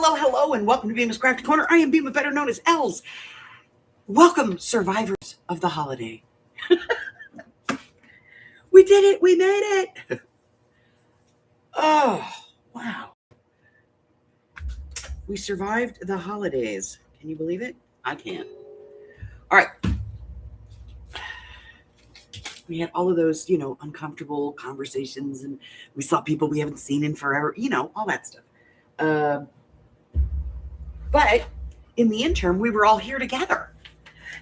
Hello, and welcome to bmascraftycorner. I am Bma, better known as Els. Welcome, survivors of the holiday. We did it. We made it. Oh, wow. We survived the holidays. Can you believe it? I can. All right. We had all of those, uncomfortable conversations, and we saw people we haven't seen in forever, all that stuff. But in the interim, we were all here together.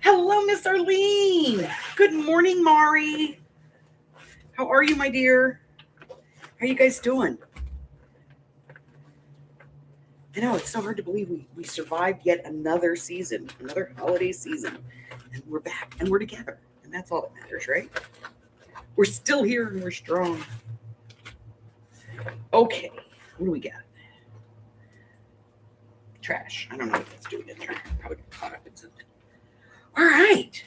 Hello, Miss Arlene. Good morning, Mari. How are you, my dear? How are you guys doing? I know, it's so hard to believe we survived yet another season, another holiday season. And we're back and we're together. And that's all that matters, right? We're still here and we're strong. Okay, what do we got? Trash. I don't know what that's doing in there. Probably got caught up in something. All right.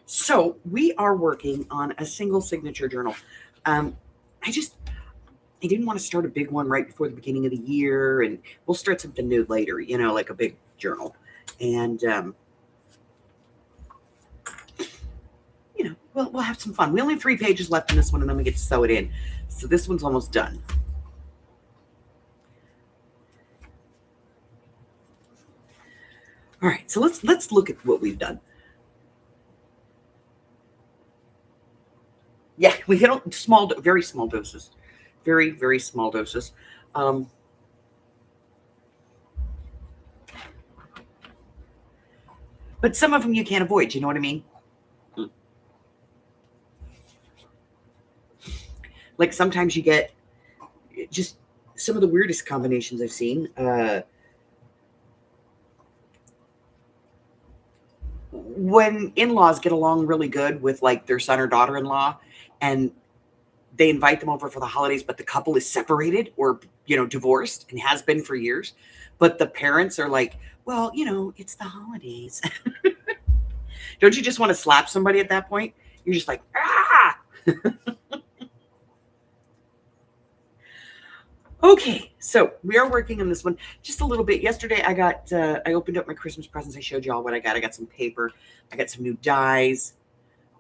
So we are working on a single signature journal. I didn't want to start a big one right before the beginning of the year, and we'll start something new later, like a big journal. And, we'll have some fun. We only have 3 pages left in this one, and then we get to sew it in. So this one's almost done. All right, so let's look at what we've done. Yeah, we hit very small doses. Very, very small doses. But some of them you can't avoid, you know what I mean? Like sometimes you get just some of the weirdest combinations I've seen. When in-laws get along really good with like their son or daughter-in-law, and they invite them over for the holidays, but the couple is separated or, divorced and has been for years. But the parents are like, well, it's the holidays. Don't you just want to slap somebody at that point? You're just like, ah! Okay, so we are working on this one just a little bit. Yesterday, I opened up my Christmas presents. I showed you all what I got. I got some paper. I got some new dies.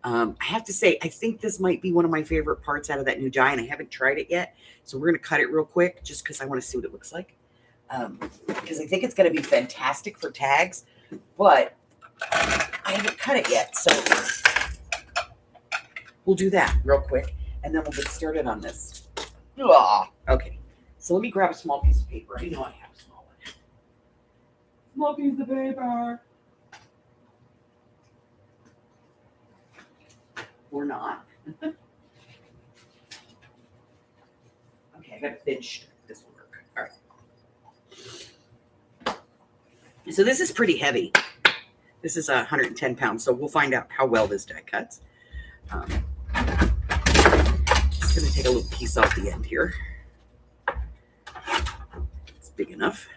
I have to say, I think this might be one of my favorite parts out of that new die, and I haven't tried it yet. So we're going to cut it real quick just because I want to see what it looks like. Because I think it's going to be fantastic for tags, but I haven't cut it yet. So we'll do that real quick, and then we'll get started on this. Okay. So let me grab a small piece of paper. I know I have a small one. Small piece of paper. Or not. Okay, I got a thin strip. This will work. All right. So this is pretty heavy. This is 110 pounds, so we'll find out how well this die cuts. Just going to take a little piece off the end here. It's big enough.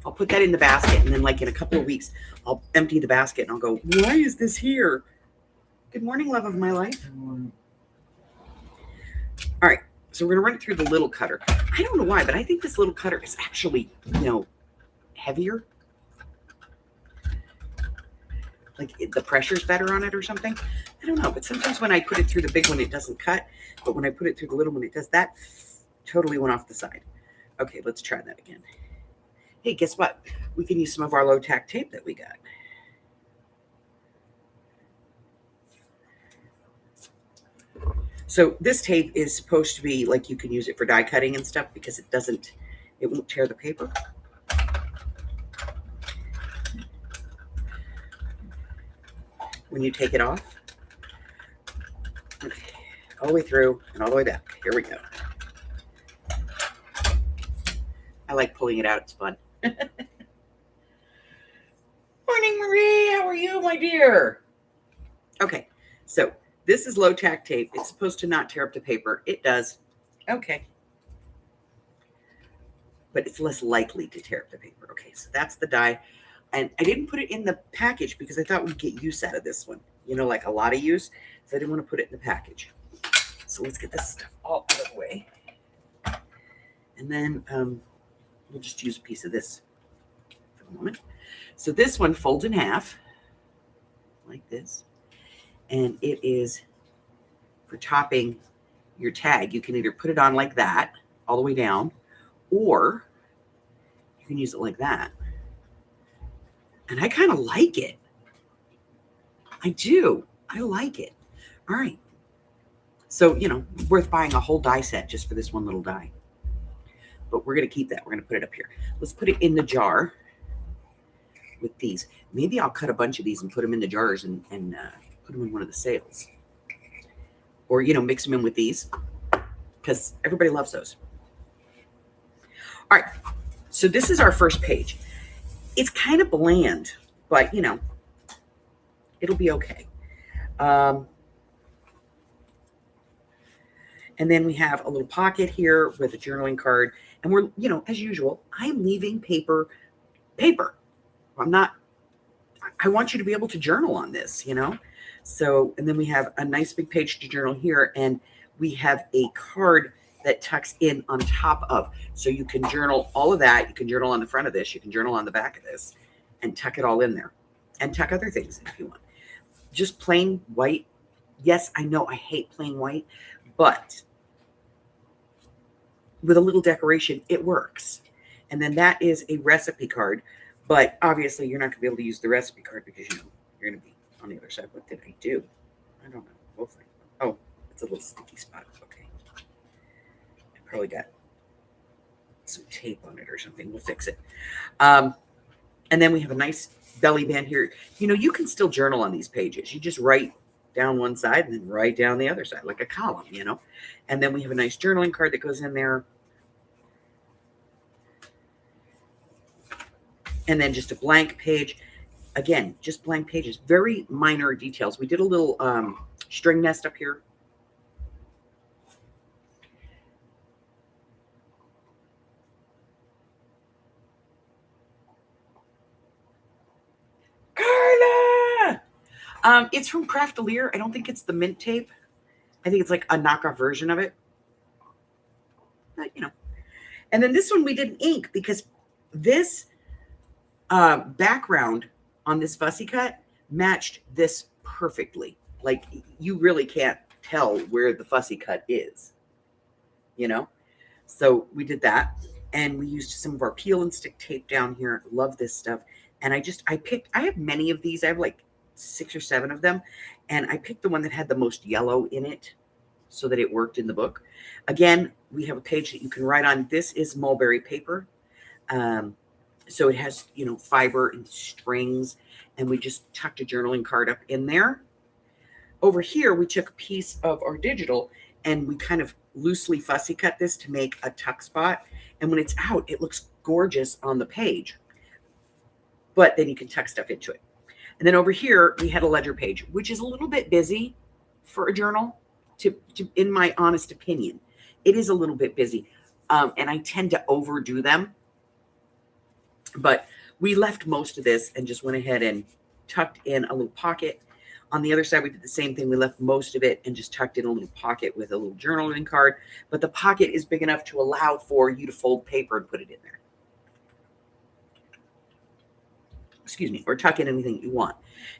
I'll put that in the basket, and then like in a couple of weeks, I'll empty the basket and I'll go, why is this here? Good morning, love of my life. All right, so we're going to run it through the little cutter. I don't know why, but I think this little cutter is actually, heavier. Like the pressure's better on it or something. I don't know, but sometimes when I put it through the big one, it doesn't cut. But when I put it through the little one, it does. That totally went off the side. Okay, let's try that again. Hey, guess what? We can use some of our low-tack tape that we got. So this tape is supposed to be like you can use it for die cutting and stuff because it won't tear the paper. When you take it off. Okay. All the way through and all the way back. Here we go. I like pulling it out. It's fun. Morning, Marie. How are you, my dear? Okay, so this is low-tack tape. It's supposed to not tear up the paper. It does. Okay. But it's less likely to tear up the paper. Okay, so that's the die. And I didn't put it in the package because I thought we'd get use out of this one. Like a lot of use. So I didn't want to put it in the package. So let's get this stuff all out of the way. And then we'll just use a piece of this for the moment. So this one folds in half like this, and it is for topping your tag. You can either put it on like that all the way down, or you can use it like that. And I kind of like it. I do. I like it. All right. So, worth buying a whole die set just for this one little die. But we're going to keep that. We're going to put it up here. Let's put it in the jar with these. Maybe I'll cut a bunch of these and put them in the jars and put them in one of the sales. Or, mix them in with these because everybody loves those. All right. So this is our first page. It's kind of bland, but, it'll be okay. And then we have a little pocket here with a journaling card. And we're, as usual, I'm leaving paper. I want you to be able to journal on this, So, and then we have a nice big page to journal here. And we have a card that tucks in on top of. So you can journal all of that. You can journal on the front of this. You can journal on the back of this and tuck it all in there. And tuck other things in if you want. Just plain white. Yes, I know I hate plain white, but with a little decoration, it works. And then that is a recipe card. But obviously, you're not going to be able to use the recipe card because, you're going to be on the other side. What did I do? I don't know. We'll find out. Oh, it's a little sticky spot. Okay. I probably got some tape on it or something. We'll fix it. And then we have a nice belly band here. You can still journal on these pages. You just write down one side and then write down the other side like a column, And then we have a nice journaling card that goes in there. And then just a blank page. Again, just blank pages. Very minor details. We did a little string nest up here. Carla! It's from Craftalier. I don't think it's the mint tape. I think it's like a knockoff version of it. But, And then this one we did ink because this background on this fussy cut matched this perfectly. Like you really can't tell where the fussy cut is, So we did that, and we used some of our peel and stick tape down here. Love this stuff. And I have many of these. I have like 6 or 7 of them. And I picked the one that had the most yellow in it so that it worked in the book. Again, we have a page that you can write on. This is mulberry paper. So it has, fiber and strings, and we just tucked a journaling card up in there. Over here, we took a piece of our digital and we kind of loosely fussy cut this to make a tuck spot. And when it's out, it looks gorgeous on the page, but then you can tuck stuff into it. And then over here, we had a ledger page, which is a little bit busy for a journal, in my honest opinion. It is a little bit busy, and I tend to overdo them. But we left most of this and just went ahead and tucked in a little pocket. On the other side, we did the same thing. We left most of it and just tucked in a little pocket with a little journaling card. But the pocket is big enough to allow for you to fold paper and put it in there. Excuse me, or tuck in anything you want.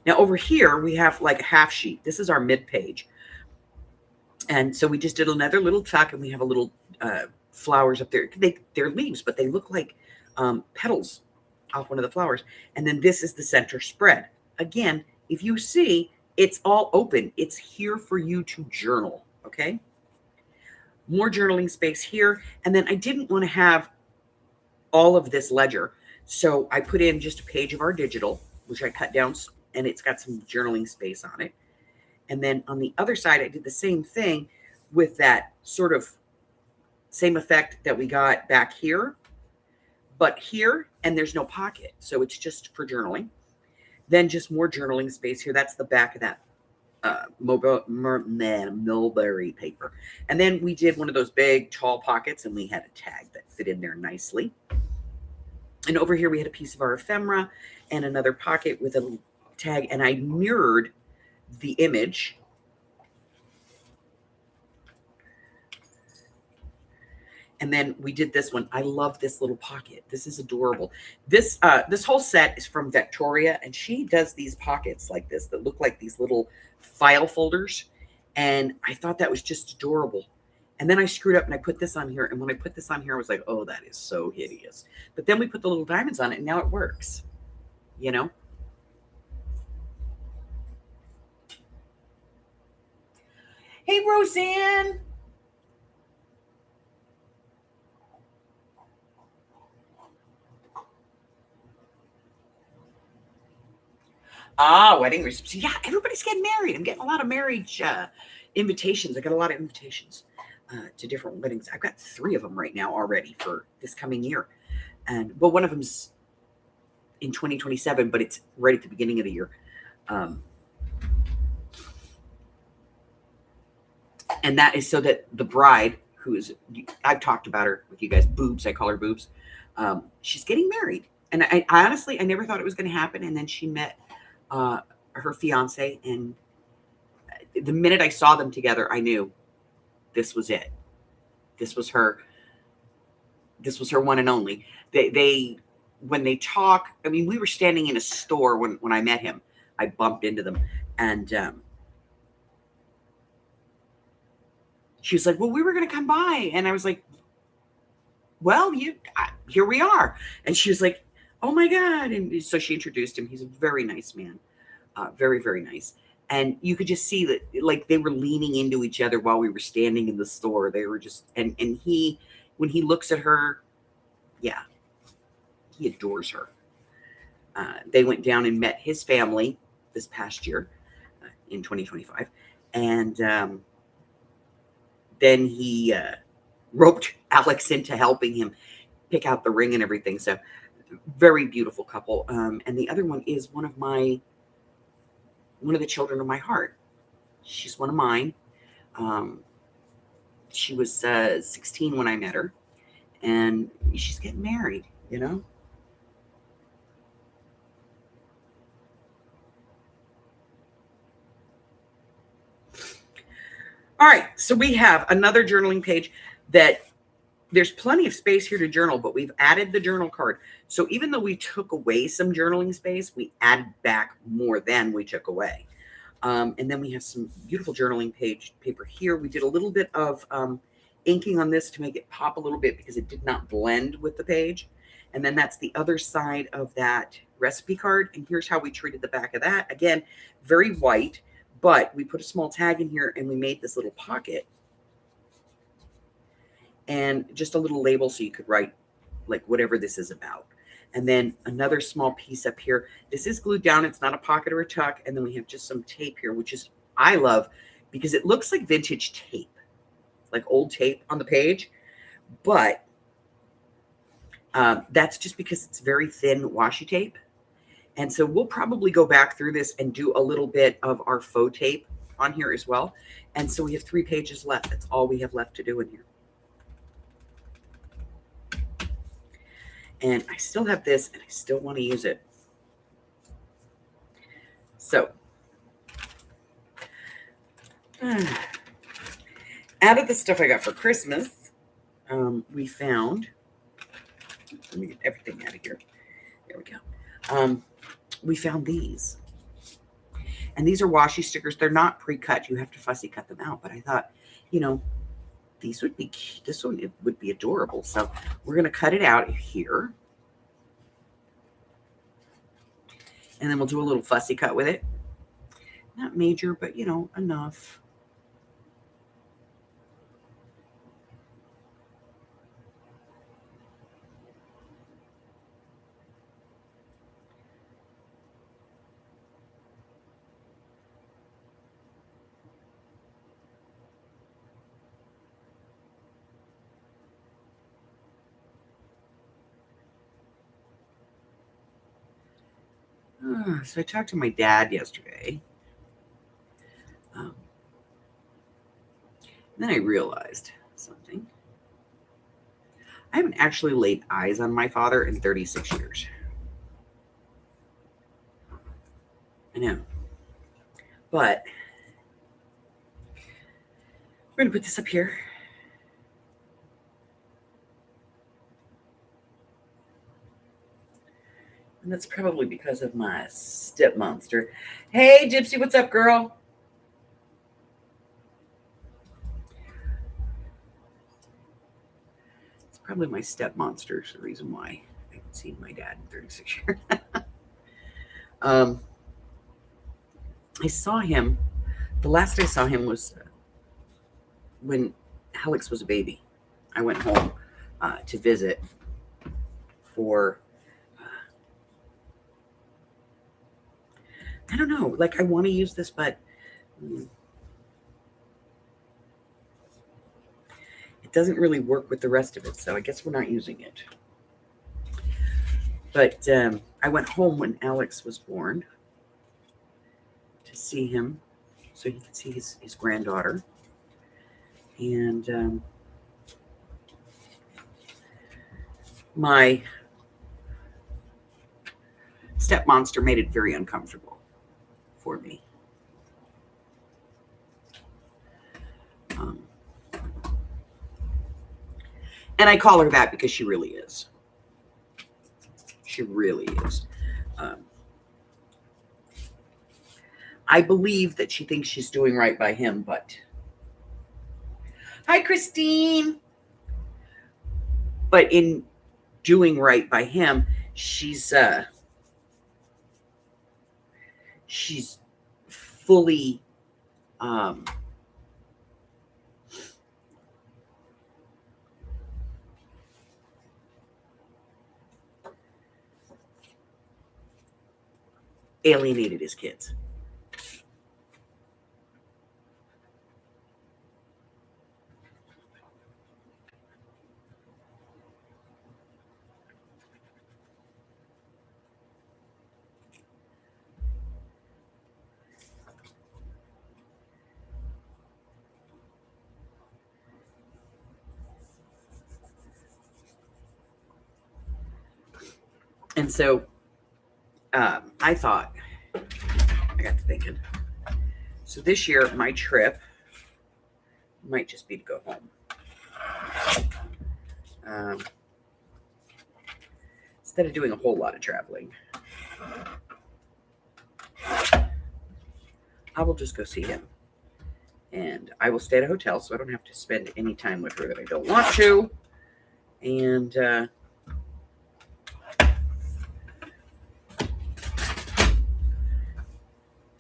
Now over here, we have like a half sheet. This is our mid page. And so we just did another little tuck, and we have a little flowers up there. They're leaves, but they look like petals off one of the flowers. And then this is the center spread. Again, if you see, it's all open. It's here for you to journal, okay? More journaling space here. And then I didn't want to have all of this ledger, so I put in just a page of our digital, which I cut down, and it's got some journaling space on it. And then on the other side, I did the same thing with that sort of same effect that we got back here, but here, and there's no pocket. So it's just for journaling. Then just more journaling space here. That's the back of that mulberry paper. And then we did one of those big, tall pockets, and we had a tag that fit in there nicely. And over here, we had a piece of our ephemera and another pocket with a tag, and I mirrored the image. And then we did this one. I love this little pocket. This is adorable. This whole set is from Victoria, and she does these pockets like this that look like these little file folders. And I thought that was just adorable. And then I screwed up and I put this on here. And when I put this on here, I was like, oh, that is so hideous. But then we put the little diamonds on it, and now it works. You know? Hey, Roseanne. Ah, wedding reception. Yeah, everybody's getting married. I'm getting a lot of marriage invitations. I got a lot of invitations to different weddings. I've got 3 of them right now already for this coming year. And well, one of them's in 2027, but it's right at the beginning of the year. And that is so that the bride, who is, I've talked about her with you guys, Boobs, I call her Boobs. She's getting married. And I honestly, I never thought it was going to happen. And then she met her fiance, and the minute I saw them together, I knew this was it. This was her one and only. They when they talk, I mean, we were standing in a store when I met him. I bumped into them, and she was like, well, we were going to come by. And I was like, well, here we are. And she was like, oh my God. And so she introduced him. He's a very nice man. Very, very nice. And you could just see that, like, they were leaning into each other while we were standing in the store. They were just, and he, when he looks at her, yeah, he adores her. They went down and met his family this past year in 2025. And then he roped Alex into helping him pick out the ring and everything. So very beautiful couple. And the other one is one of the children of my heart. She's one of mine. She was 16 when I met her, and she's getting married, you know? All right, so we have another journaling page that there's plenty of space here to journal, but we've added the journal card. So even though we took away some journaling space, we added back more than we took away. And then we have some beautiful journaling paper here. We did a little bit of inking on this to make it pop a little bit because it did not blend with the page. And then that's the other side of that recipe card. And here's how we treated the back of that. Again, very white, but we put a small tag in here and we made this little pocket and just a little label so you could write like whatever this is about. And then another small piece up here. This is glued down. It's not a pocket or a tuck. And then we have just some tape here, which is, I love because it looks like vintage tape, like old tape on the page. But that's just because it's very thin washi tape. And so we'll probably go back through this and do a little bit of our faux tape on here as well. And so we have 3 pages left. That's all we have left to do in here. And I still have this, and I still want to use it. So, out of the stuff I got for Christmas, we found, let me get everything out of here. There we go. We found these. And these are washi stickers. They're not pre-cut. You have to fussy cut them out. But I thought, you know, this one would be adorable. So we're going to cut it out here. And then we'll do a little fussy cut with it. Not major, but, you know, enough. So I talked to my dad yesterday. Then I realized something. I haven't actually laid eyes on my father in 36 years. I know. But we're going to put this up here. And that's probably because of my step monster. Hey, Gypsy, what's up, girl? It's probably my step monster is the reason why I haven't seen my dad in 36 years. I saw him. The last I saw him was when Alex was a baby. I went home to visit for, I don't know, like I want to use this, but it doesn't really work with the rest of it. So I guess we're not using it. But I went home when Alex was born to see him so he could see his granddaughter. And my step monster made it very uncomfortable for me. And I call her that because she really is. She really is. I believe that she thinks she's doing right by him, but... Hi, Christine! But in doing right by him, she's fully alienated his kids. And so I thought, I got to thinking, so this year my trip might just be to go home. Instead of doing a whole lot of traveling, I will just go see him. And I will stay at a hotel so I don't have to spend any time with her that I don't want to. And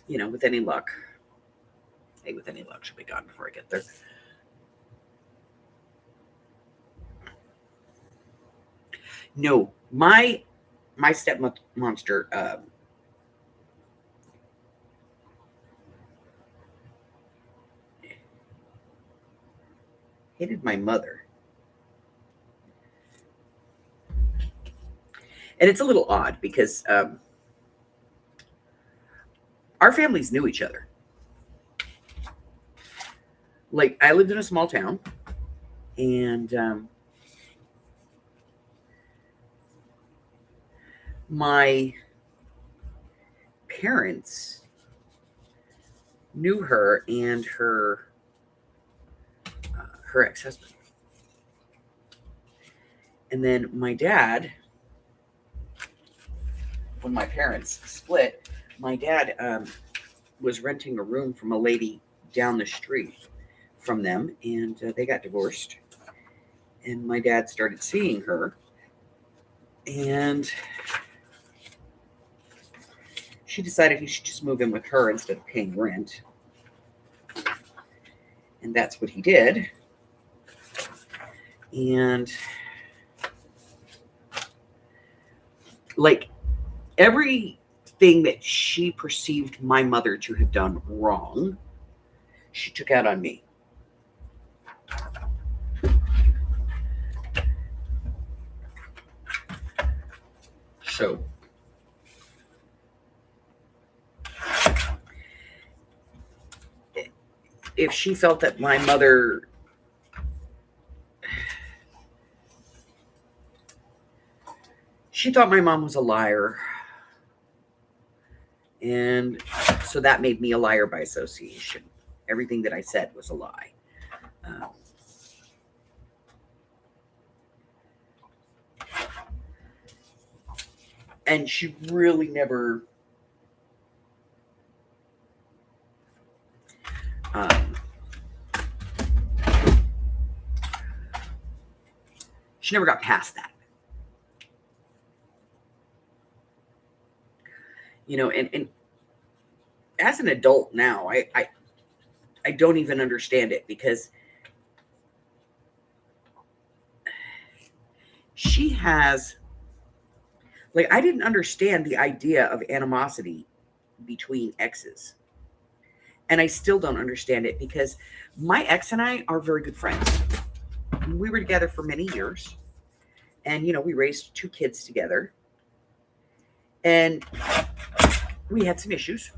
you know, with any luck, she'll be gone before I get there. No, my step monster hated my mother. And it's a little odd because our families knew each other. Like, I lived in a small town, and my parents knew her and her ex-husband. And then my dad, when my parents split, my dad was renting a room from a lady down the street from them, and they got divorced. And my dad started seeing her, and she decided he should just move in with her instead of paying rent. And that's what he did. And like everything that she perceived my mother to have done wrong, she took out on me. So if she felt that my mother she thought my mom was a liar, and so that made me a liar by association. Everything that I said was a lie. And she really never she never got past that. And as an adult now, I don't even understand it, because she has, like, I didn't understand the idea of animosity between exes. And I still don't understand it, because my ex and I are very good friends. We were together for many years, and we raised 2 kids together, and we had some issues,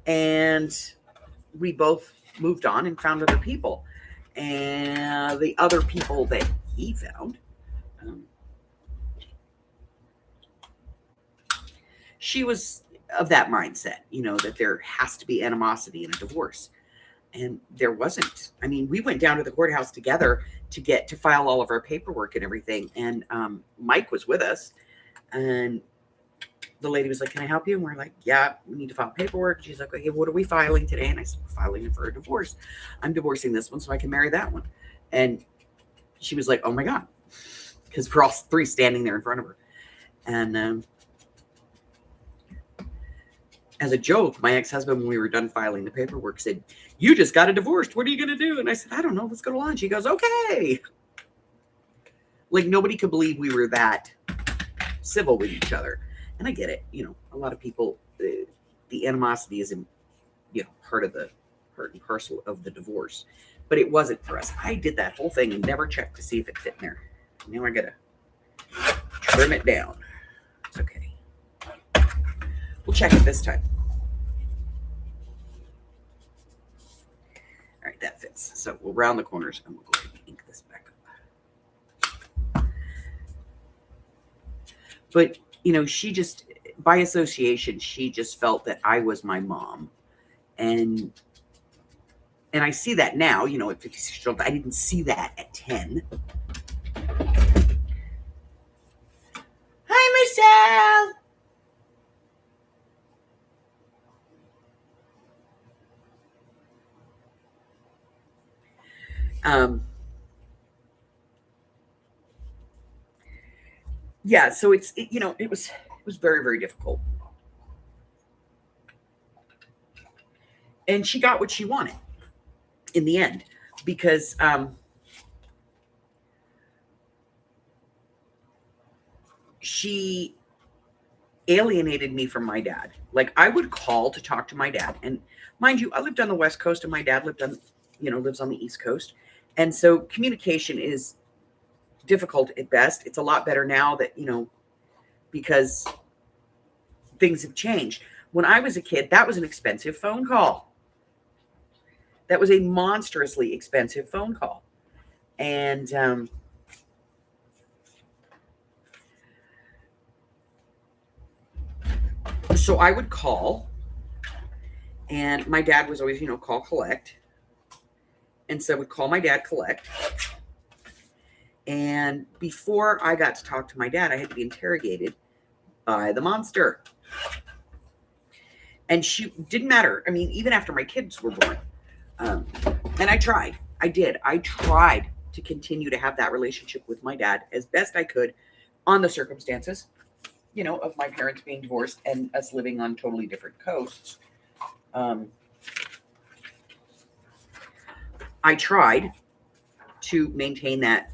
and we both moved on and found other people. And the other people that he found, she was of that mindset, that there has to be animosity in a divorce. And there wasn't. I mean, we went down to the courthouse together to file all of our paperwork and everything. And Mike was with us, and the lady was like, "Can I help you?" And we're like, "Yeah, we need to file paperwork." She's like, "Okay, what are we filing today?" And I said, "We're filing it for a divorce. I'm divorcing this one so I can marry that one." And she was like, "Oh my God," because we're all 3 standing there in front of her. And as a joke, my ex-husband, when we were done filing the paperwork, said, "You just got a divorce. What are you going to do?" And I said, "I don't know. Let's go to lunch." He goes, "Okay." Like, nobody could believe we were that civil with each other. And I get it. A lot of people, the animosity is, part of the part and parcel of the divorce. But it wasn't for us. I did that whole thing and never checked to see if it fit in there. Now I got to trim it down. It's okay. We'll check it this time. All right, that fits. So we'll round the corners, and we'll go ahead and ink this back up. But, she just, by association, she just felt that I was my mom. And I see that now, at 56 years old. I didn't see that at 10. Hi, Michelle. Yeah, so it was very, very difficult. And she got what she wanted in the end, because she alienated me from my dad. Like, I would call to talk to my dad, and mind you, I lived on the West Coast, and my dad lives on the East Coast. And so communication is difficult at best. It's a lot better now that, because things have changed. When I was a kid, that was an expensive phone call. That was a monstrously expensive phone call. And so I would call, and my dad was always, call, collect. And so I would call my dad, collect. And before I got to talk to my dad, I had to be interrogated by the monster. And she didn't matter. I mean, even after my kids were born. And I tried. I did. I tried to continue to have that relationship with my dad as best I could on the circumstances, of my parents being divorced and us living on totally different coasts. I tried to maintain that,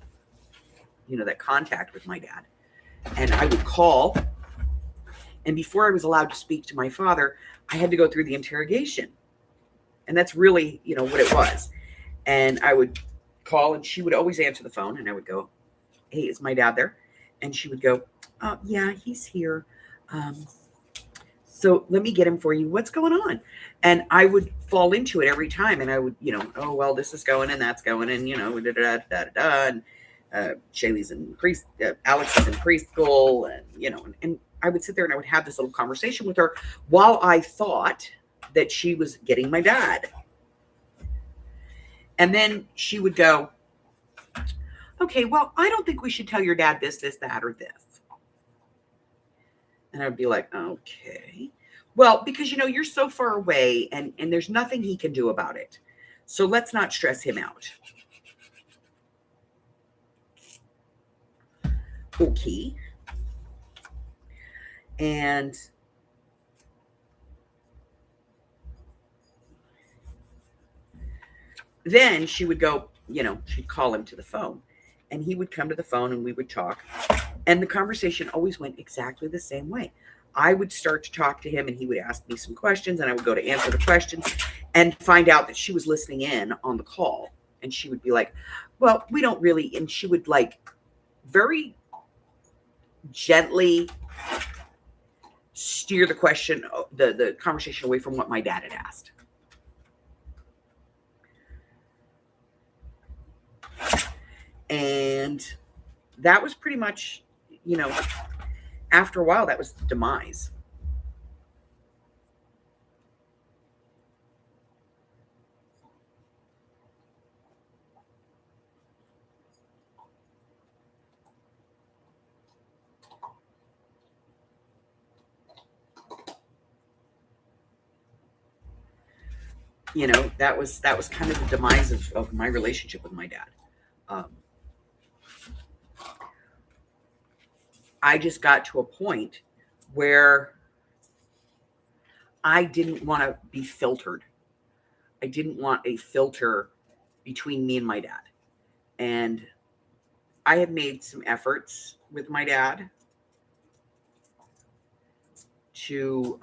that contact with my dad. And I would call. And before I was allowed to speak to my father, I had to go through the interrogation. And that's really, what it was. And I would call, and she would always answer the phone. And I would go, "Hey, is my dad there?" And she would go, "Yeah, he's here. So let me get him for you. What's going on?" And I would fall into it every time. And I would, "Oh, well, this is going and that's going. And, and Shaylee's in Alex is in preschool. And I would sit there and I would have this little conversation with her while I thought that she was getting my dad. And then she would go, "Okay, well, I don't think we should tell your dad this, that, or this." And I'd be like, okay. Well, because you're so far away and there's nothing he can do about it. So let's not stress him out. Okay. And then she would go, she'd call him to the phone and he would come to the phone and we would talk. And the conversation always went exactly the same way. I would start to talk to him and he would ask me some questions and I would go to answer the questions and find out that she was listening in on the call. And she would be like, well, we don't really, and she would like very gently steer the conversation away from what my dad had asked. And that was pretty much, after a while, that was the demise. That was kind of the demise of my relationship with my dad. I just got to a point where I didn't want to be filtered. I didn't want a filter between me and my dad. And I have made some efforts with my dad to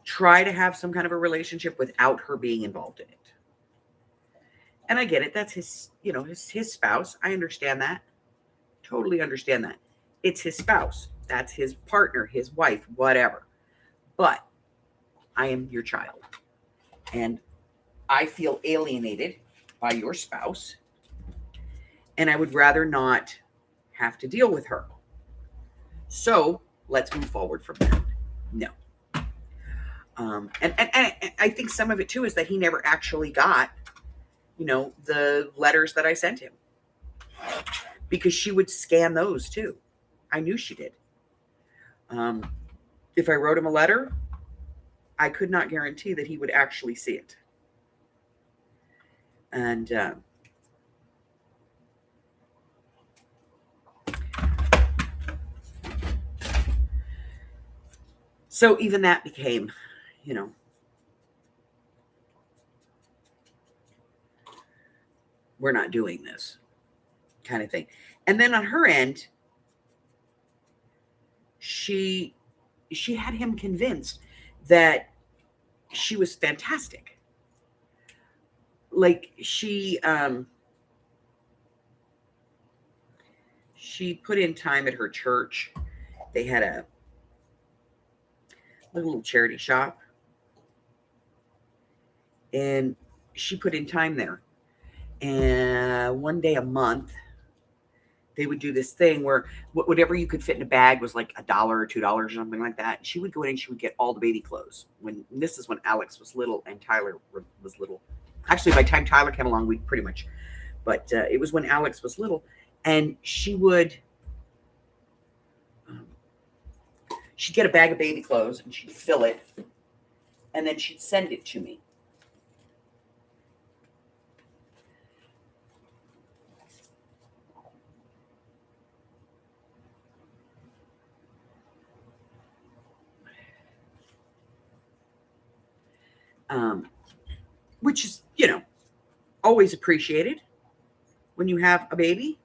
try to have some kind of a relationship without her being involved in it. And I get it. That's his spouse. I understand that. Totally understand that. It's his spouse. That's his partner, his wife, whatever. But I am your child. And I feel alienated by your spouse. And I would rather not have to deal with her. So let's move forward from that. No. And I think some of it too is that he never actually got, the letters that I sent him. Because she would scan those too. I knew she did. If I wrote him a letter, I could not guarantee that he would actually see it. And so even that became, we're not doing this kind of thing. And then on her end, she had him convinced that she was fantastic. Like she put in time at her church. They had a little charity shop. And she put in time there. And one day a month, they would do this thing where whatever you could fit in a bag was like $1 or $2 or something like that. And she would go in and she would get all the baby clothes. This is when Alex was little and Tyler was little. Actually, by the time Tyler came along, we'd pretty much. But it was when Alex was little. And she would, she'd get a bag of baby clothes and she'd fill it. And then she'd send it to me. Which is, always appreciated when you have a baby.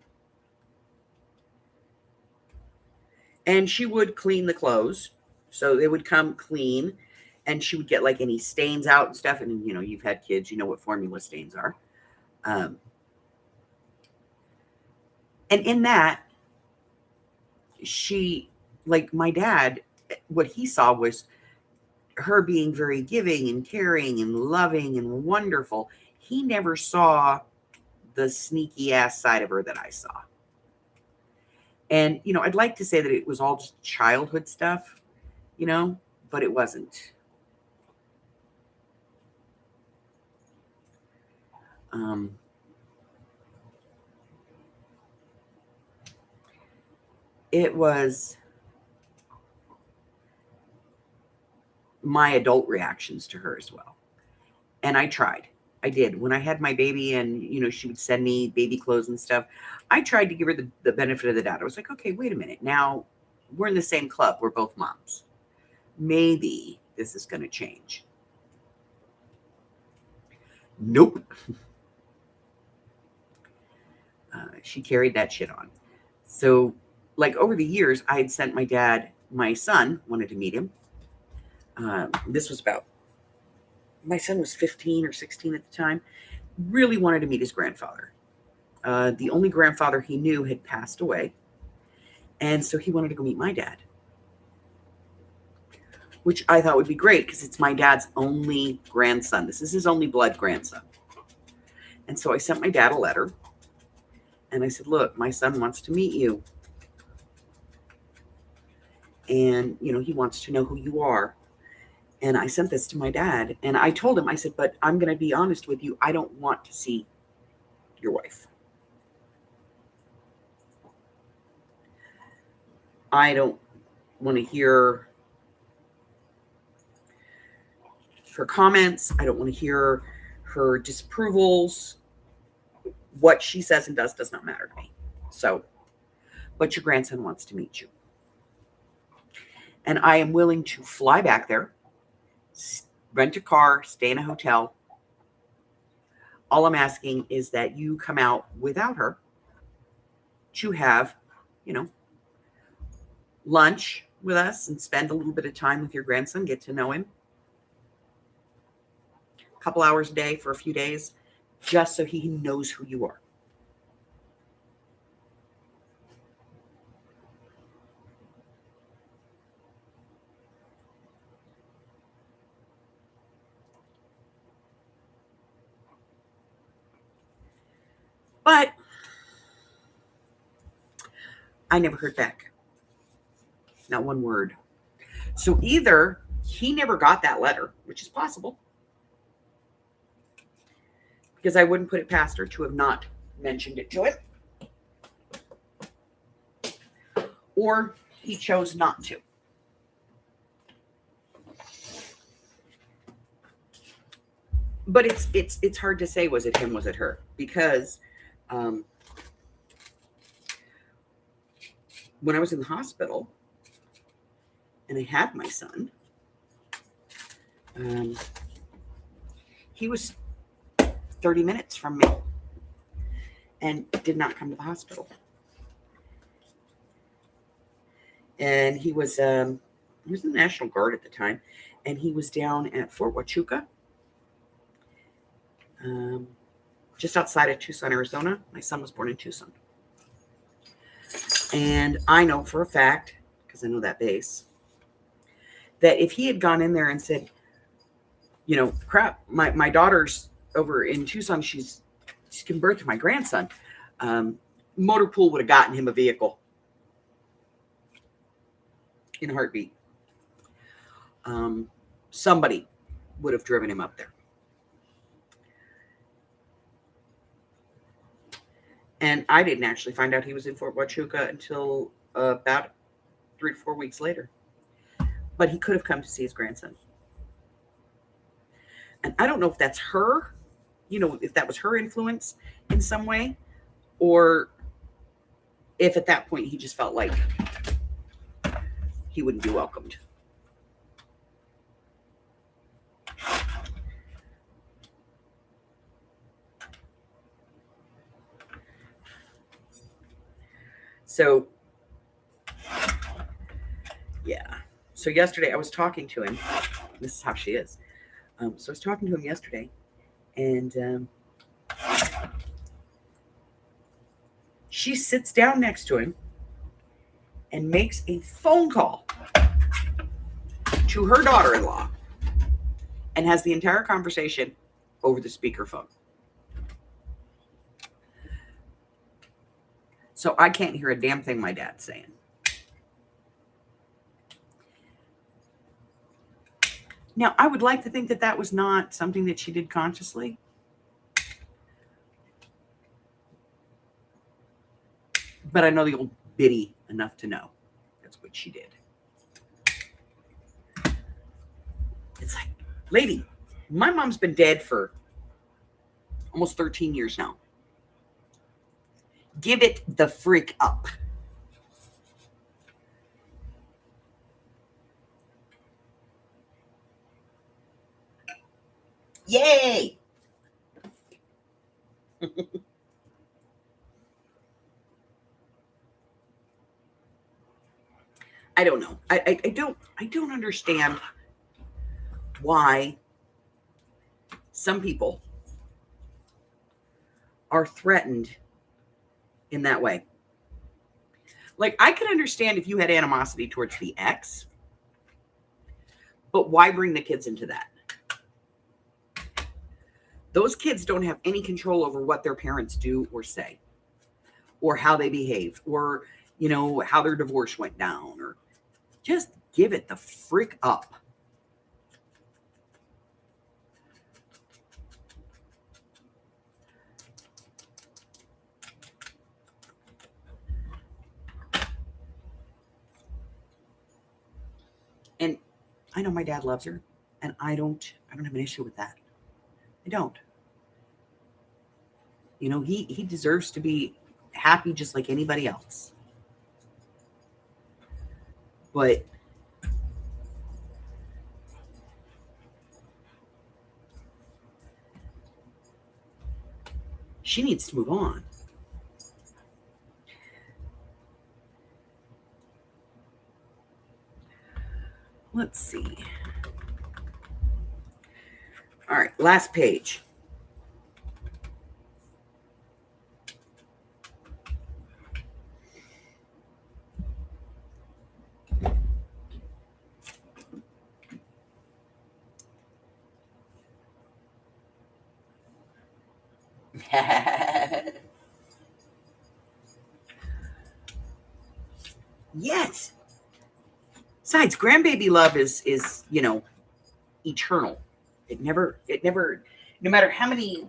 And she would clean the clothes. So they would come clean and she would get like any stains out and stuff. And, you've had kids, you know what formula stains are. And in that, like my dad, what he saw was her being very giving and caring and loving and wonderful. He never saw the sneaky ass side of her that I saw. And, I'd like to say that it was all just childhood stuff, but it wasn't. it was my adult reactions to her as well. And I tried. I did. When I had my baby and, she would send me baby clothes and stuff, I tried to give her the benefit of the doubt. I was like, okay, wait a minute. Now we're in the same club. We're both moms. Maybe this is going to change. Nope. She carried that shit on. So, like, over the years, I had sent my son wanted to meet him. This was my son was 15 or 16 at the time, really wanted to meet his grandfather. The only grandfather he knew had passed away. And so he wanted to go meet my dad, which I thought would be great because it's my dad's only grandson. This is his only blood grandson. And so I sent my dad a letter and I said, look, my son wants to meet you. And, he wants to know who you are. And I sent this to my dad and I told him, I said, but I'm going to be honest with you. I don't want to see your wife. I don't want to hear her comments. I don't want to hear her disapprovals. What she says and does not matter to me. So, but your grandson wants to meet you. And I am willing to fly back there, rent a car, stay in a hotel. All I'm asking is that you come out without her to have, lunch with us and spend a little bit of time with your grandson, get to know him. A couple hours a day for a few days, just so he knows who you are. But I never heard back. Not one word. So either he never got that letter, which is possible, because I wouldn't put it past her to have not mentioned it to him, or he chose not to. But it's hard to say, was it him, was it her? Because when I was in the hospital and I had my son, he was 30 minutes from me and did not come to the hospital. And he was in the National Guard at the time, and he was down at Fort Huachuca, just outside of Tucson, Arizona. My son was born in Tucson. And I know for a fact, because I know that base, that if he had gone in there and said, crap, my daughter's over in Tucson, she's giving birth to my grandson, motor pool would have gotten him a vehicle in a heartbeat. Somebody would have driven him up there. And I didn't actually find out he was in Fort Huachuca until about 3 to 4 weeks later. But he could have come to see his grandson. And I don't know if that's her, if that was her influence in some way, or if at that point he just felt like he wouldn't be welcomed. So, yeah. So yesterday I was talking to him. This is how she is. So I was talking to him yesterday, and she sits down next to him and makes a phone call to her daughter-in-law and has the entire conversation over the speakerphone. So I can't hear a damn thing my dad's saying. Now, I would like to think that that was not something that she did consciously. But I know the old biddy enough to know. That's what she did. It's like, lady, my mom's been dead for almost 13 years now. Give it the freak up. Yay! I don't know. I don't understand why some people are threatened in that way. Like, I could understand if you had animosity towards the ex, but why bring the kids into that? Those kids don't have any control over what their parents do or say, or how they behave, or, you know, how their divorce went down, or just give it the frick up. And I know my dad loves her, and I don't have an issue with that. I don't. You know, he deserves to be happy just like anybody else. But she needs to move on. Let's see. All right, last page. Yes. Besides, grandbaby love is, you know, eternal. It never, no matter how many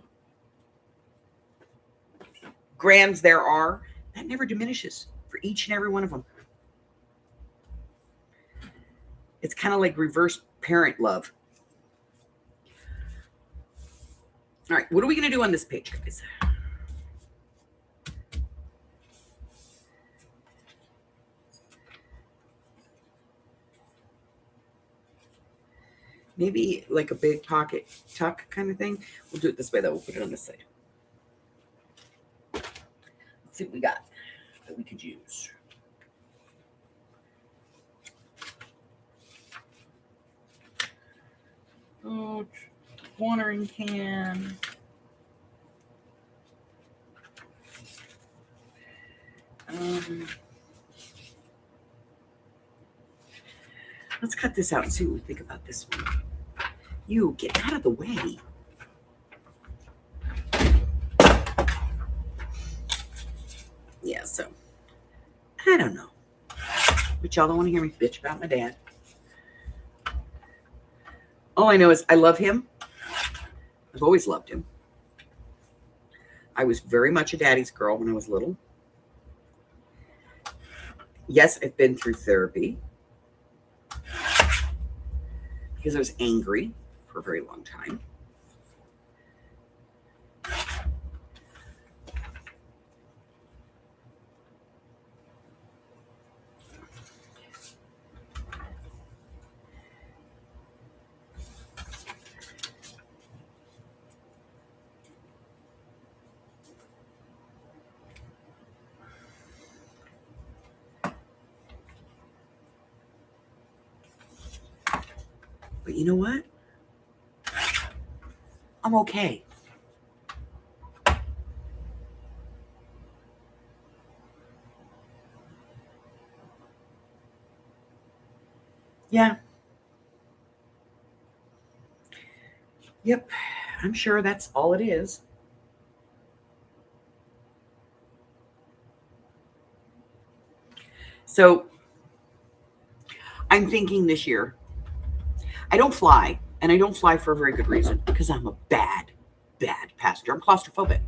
grands there are, that never diminishes for each and every one of them. It's kind of like reverse parent love. All right, what are we going to do on this page, guys? Maybe like a big pocket tuck kind of thing. We'll do it this way, though. We'll put it on this side. Let's see what we got that we could use. Oh, watering can. Let's cut this out and see what we think about this one. You get out of the way. Yeah, so I don't know. But y'all don't want to hear me bitch about my dad. All I know is I love him. I've always loved him. I was very much a daddy's girl when I was little. Yes, I've been through therapy because I was angry for a very long time. But you know what? I'm okay. Yeah. Yep. I'm sure that's all it is. So I'm thinking this year, I don't fly, and I don't fly for a very good reason, because I'm a bad passenger. I'm claustrophobic,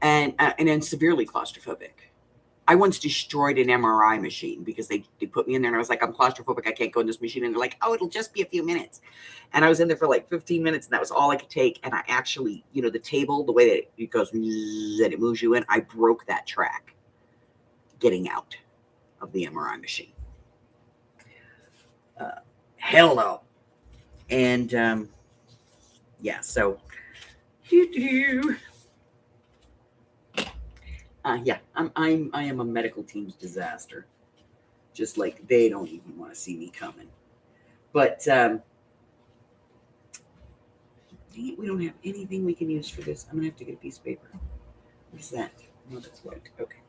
and I'm severely claustrophobic. I once destroyed an MRI machine because they put me in there and I was like, I'm claustrophobic. I can't go in this machine. And they're like, oh, it'll just be a few minutes. And I was in there for like 15 minutes and that was all I could take. And I actually, the table, the way that it goes and it moves you in, I broke that track getting out of the MRI machine. Hell no. And yeah, so yeah, I am a medical team's disaster. Just like they don't even want to see me coming. But we don't have anything we can use for this. I'm gonna have to get a piece of paper. What is that? No, that's white. Okay.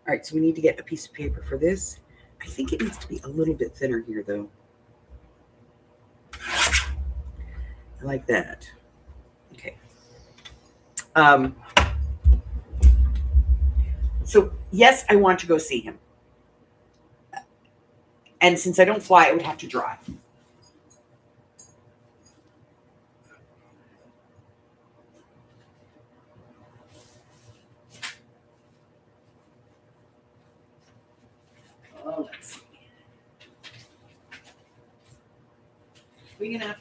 All right, so we need to get a piece of paper for this. I think it needs to be a little bit thinner here, though. I like that. Okay. So yes, I want to go see him. And since I don't fly, I would have to drive. Oh, let's see. Big enough.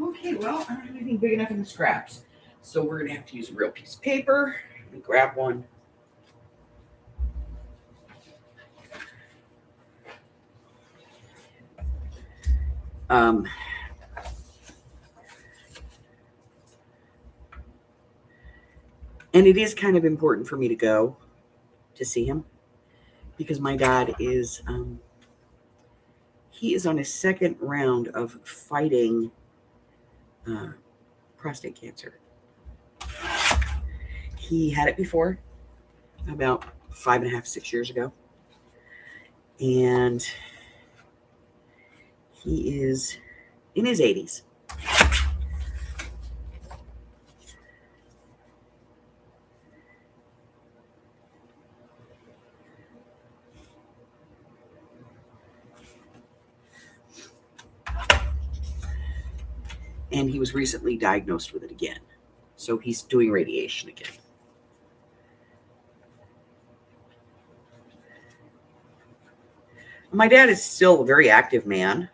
Okay, well, I don't have anything big enough in the scraps. So we're going to have to use a real piece of paper. Let me grab one. And it is kind of important for me to go to see him because my dad is, he is on his second round of fighting prostate cancer. He had it before, about 5.5, 6 years ago. And he is in his 80s. And he was recently diagnosed with it again. So he's doing radiation again. My dad is still a very active man.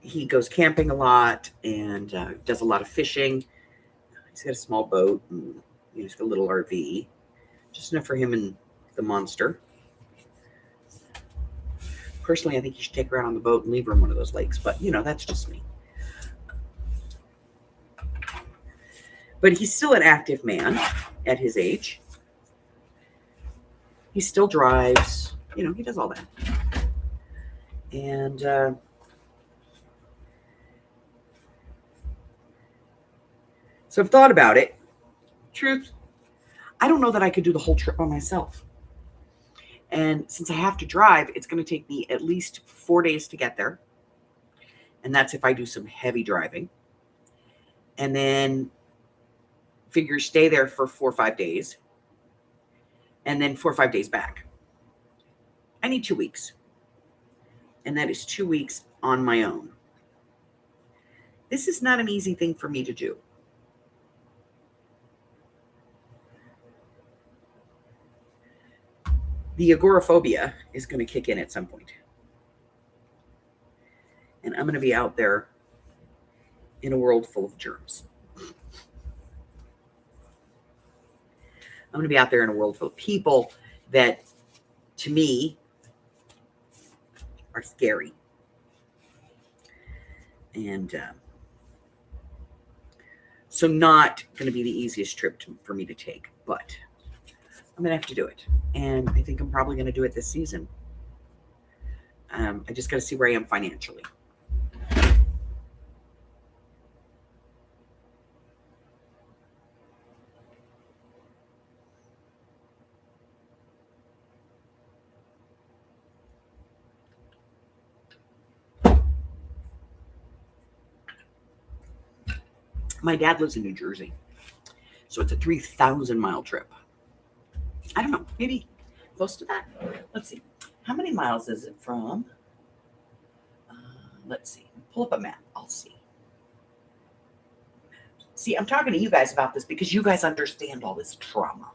He goes camping a lot and does a lot of fishing. He's got a small boat and he's got a little RV. Just enough for him and the monster. Personally, I think you should take her out on the boat and leave her in one of those lakes. But, that's just me. But he's still an active man at his age. He still drives. He does all that. And so I've thought about it. Truth, I don't know that I could do the whole trip by myself. And since I have to drive, it's going to take me at least 4 days to get there. And that's if I do some heavy driving. And then figure stay there for 4 or 5 days. And then 4 or 5 days back. I need 2 weeks. And that is 2 weeks on my own. This is not an easy thing for me to do. The agoraphobia is going to kick in at some point. And I'm going to be out there in a world full of germs. I'm going to be out there in a world full of people that, to me, are scary. And so not going to be the easiest trip for me to take. But I'm going to have to do it. And I think I'm probably going to do it this season. I just got to see where I am financially. My dad lives in New Jersey, so it's a 3,000-mile trip. I don't know, maybe close to that. Let's see. How many miles is it from? Let's see. Pull up a map. I'll see. See, I'm talking to you guys about this because you guys understand all this trauma.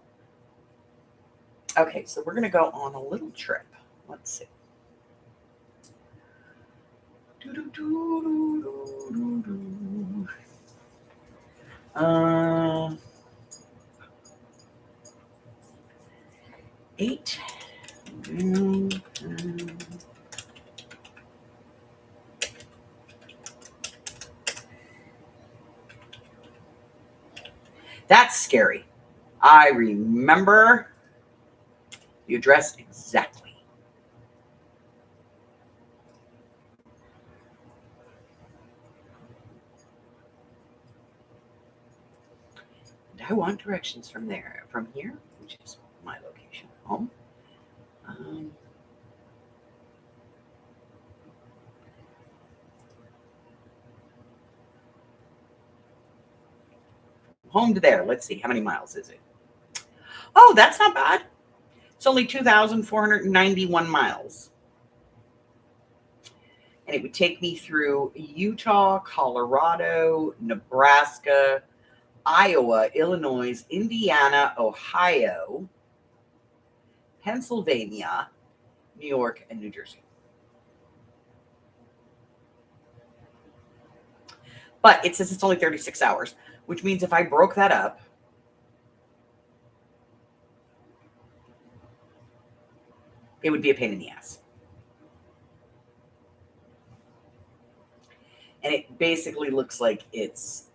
Okay, so we're going to go on a little trip. Let's see. 8. That's scary. I remember the address exactly. And I want directions from there, from here, which is my location, home. Home to there. Let's see. How many miles is it? Oh, that's not bad. It's only 2,491 miles. And it would take me through Utah, Colorado, Nebraska, Iowa, Illinois, Indiana, Ohio, Pennsylvania, New York, and New Jersey. But it says it's only 36 hours, which means if I broke that up, it would be a pain in the ass. And it basically looks like it's,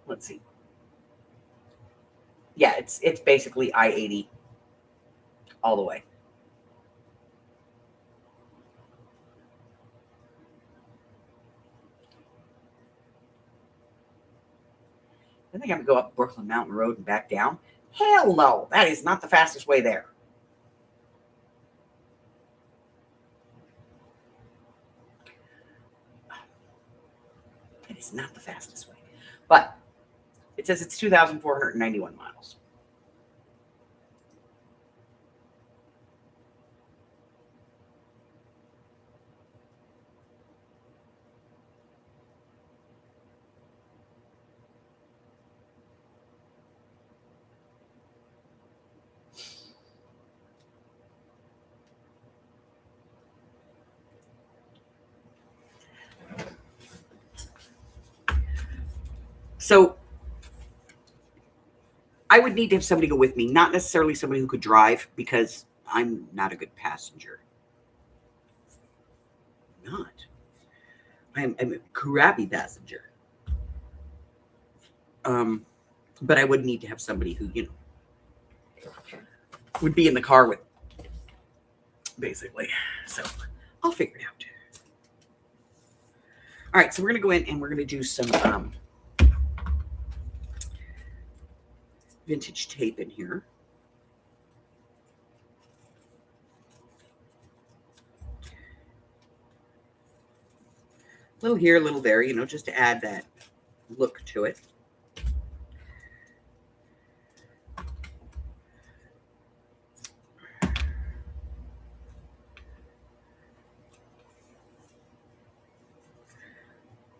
let's see. Yeah, it's basically I-80 all the way. I think I'm going to go up Brooklyn Mountain Road and back down. Hell no, that is not the fastest way there. It is not the fastest way. But it says it's 2,491 miles. So I would need to have somebody go with me, not necessarily somebody who could drive, because I'm not a good passenger. I'm a crappy passenger. But I would need to have somebody who, would be in the car with, basically. So I'll figure it out. All right, so we're going to go in and we're going to do some vintage tape in here. A little here, a little there, just to add that look to it.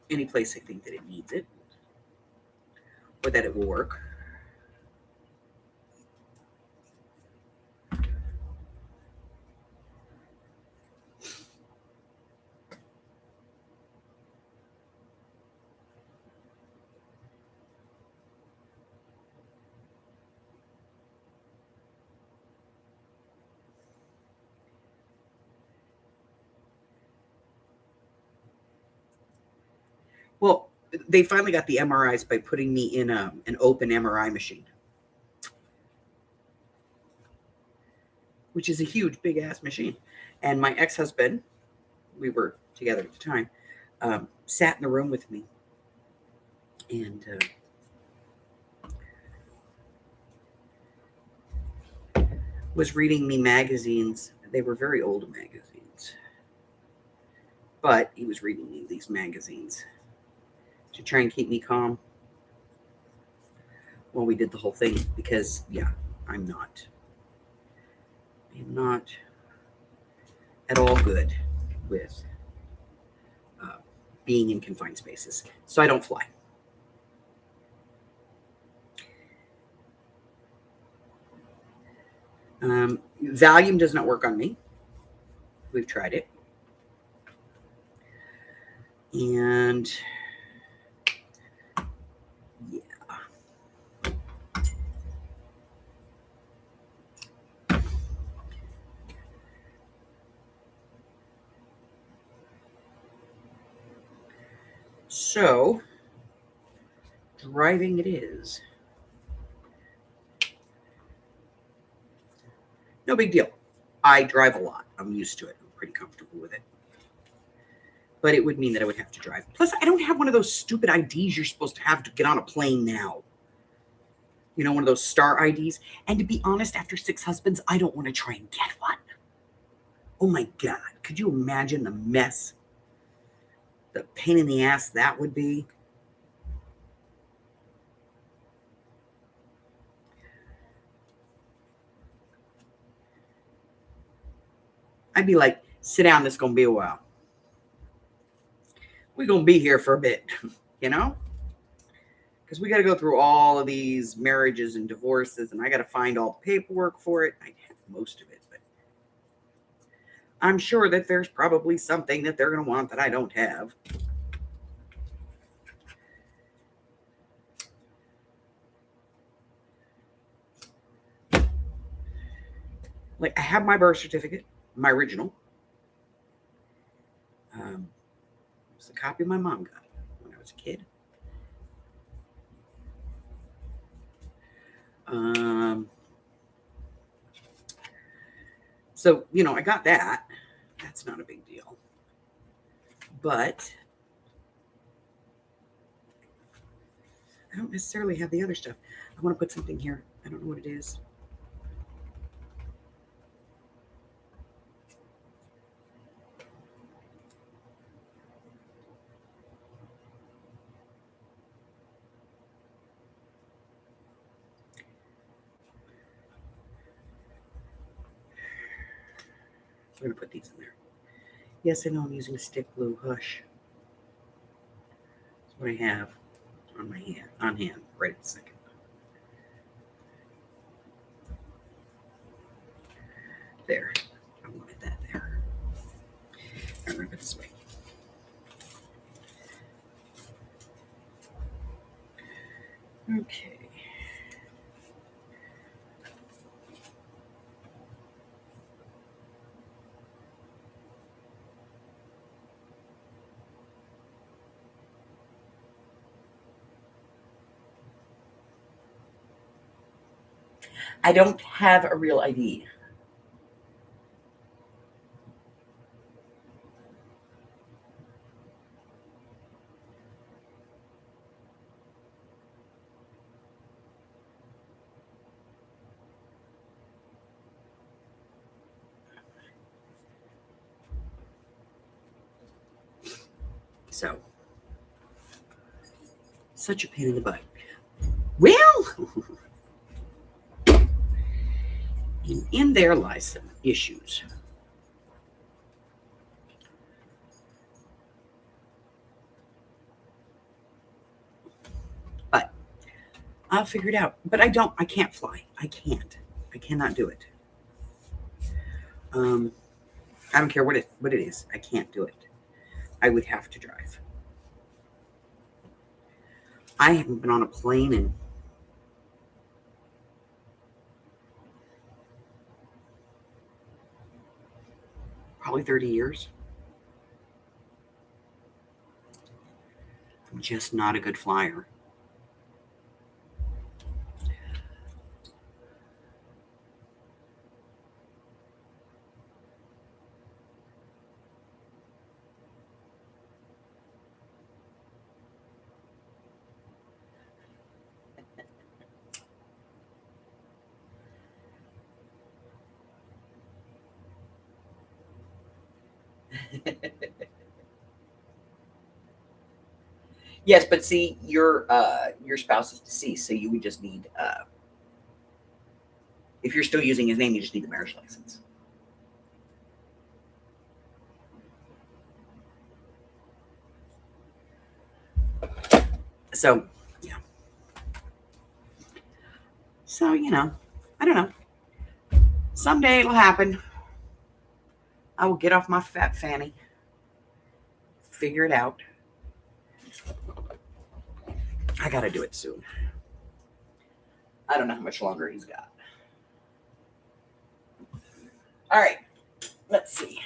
Any place I think that it needs it, or that it will work. Well, they finally got the MRIs by putting me in an open MRI machine, which is a huge, big ass machine. And my ex-husband, we were together at the time, sat in the room with me and was reading me magazines. They were very old magazines, but he was reading me these magazines to try and keep me calm while we did the whole thing. Because, yeah, I'm not at all good with being in confined spaces. So I don't fly. Valium does not work on me. We've tried it. And yeah. So driving it is. No big deal. I drive a lot. I'm used to it. I'm pretty comfortable with it. But it would mean that I would have to drive. Plus, I don't have one of those stupid IDs you're supposed to have to get on a plane now. You know, one of those star IDs. And to be honest, after 6 husbands, I don't want to try and get one. Oh my God. Could you imagine the mess? The pain in the ass that would be? I'd be like, sit down, this is going to be a while. We're going to be here for a bit, you know? Because we got to go through all of these marriages and divorces, and I got to find all the paperwork for it. I have most of it, but I'm sure that there's probably something that they're going to want that I don't have. Like, I have my birth certificate, my original. It's a copy my mom got when I was a kid. So, you know, I got that. That's not a big deal. But I don't necessarily have the other stuff. I want to put something here. I don't know what it is. I'm going to put these in there. Yes, I know I'm using stick glue. Hush. That's what I have on my hand, right at the second. There. I wanted that there. I'm going to put this away. Okay. I don't have a real ID. So, such a pain in the butt. Well, in there lies some issues. But I'll figure it out. But I can't fly. I cannot do it. I don't care what it is. I can't do it. I would have to drive. I haven't been on a plane in probably 30 years. just not a good flyer. Yes, but see, your spouse is deceased, so you would just need if you're still using his name, you just need the marriage license. So, yeah. So, I don't know. Someday it'll happen. I will get off my fat fanny, figure it out. I got to do it soon. I don't know how much longer he's got. All right. Let's see.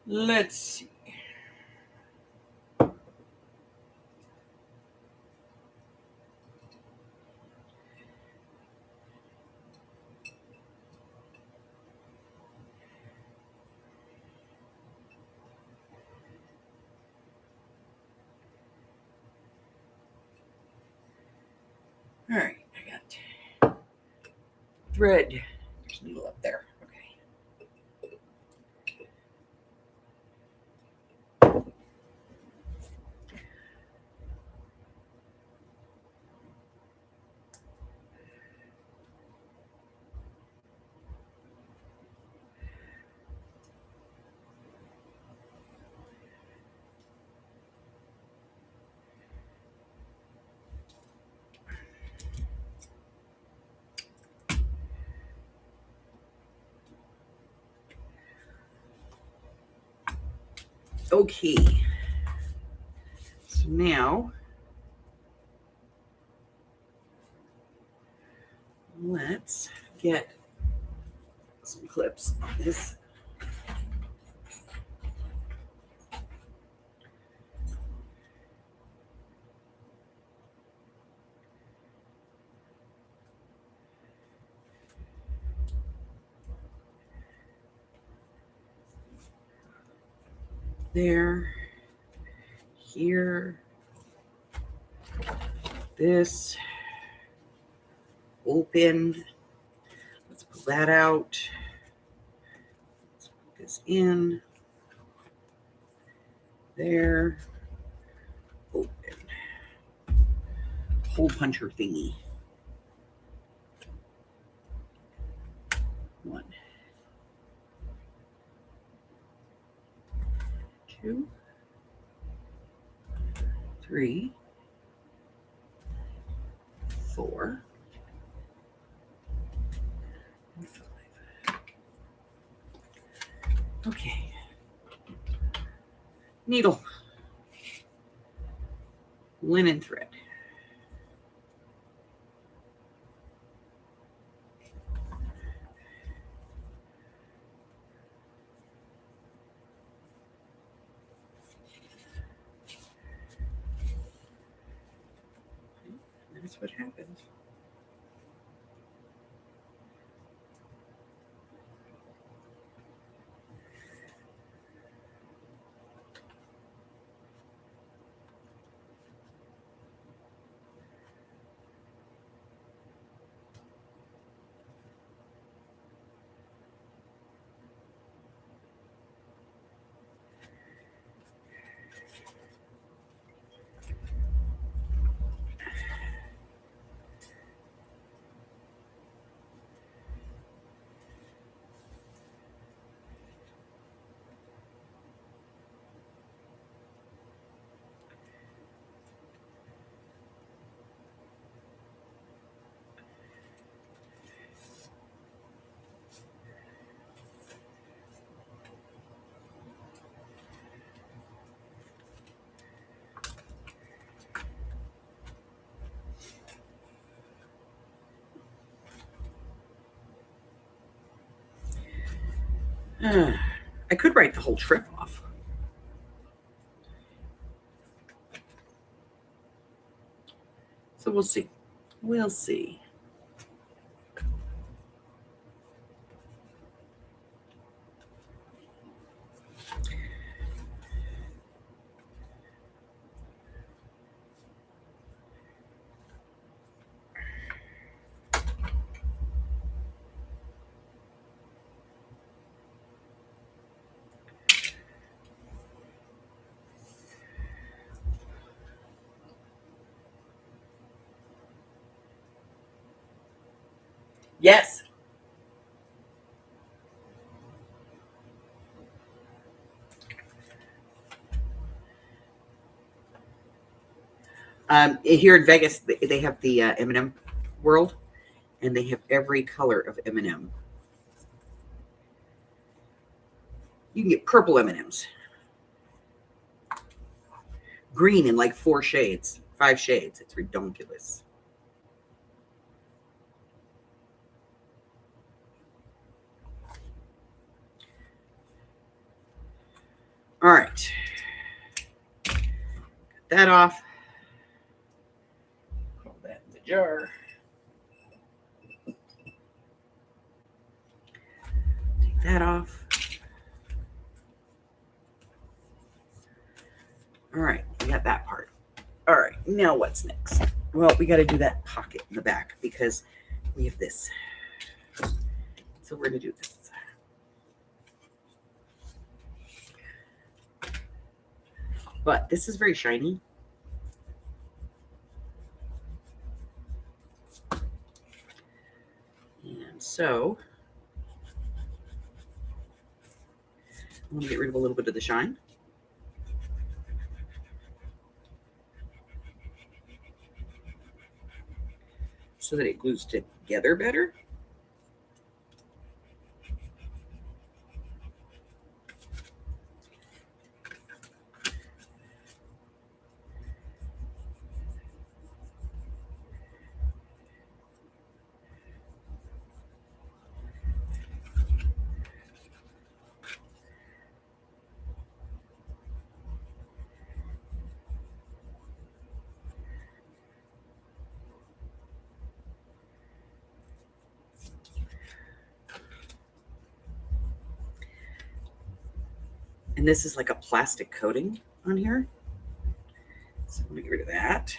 Let's see. All right. I got thread. There's a needle up there. Okay. So now let's get some clips on this. There, here, this, open. Let's pull that out. Let's put this in. There, open. Hole puncher thingy. 1, 2, 3, 4, and 5. Okay. Needle. Linen thread. That's what happens. I could write the whole trip off. So we'll see. We'll see. Yes. Here in Vegas, they have the M&M World, and they have every color of M&M. You can get purple M&Ms, green in like 4 shades, 5 shades. It's ridiculous. All right, got that off. Put that in the jar. Take that off. All right, we got that part. All right, now what's next? Well, we got to do that pocket in the back because we have this. So we're going to do this. But this is very shiny. And so I'm going to get rid of a little bit of the shine. So that it glues together better. And this is like a plastic coating on here. So I'm going to get rid of that.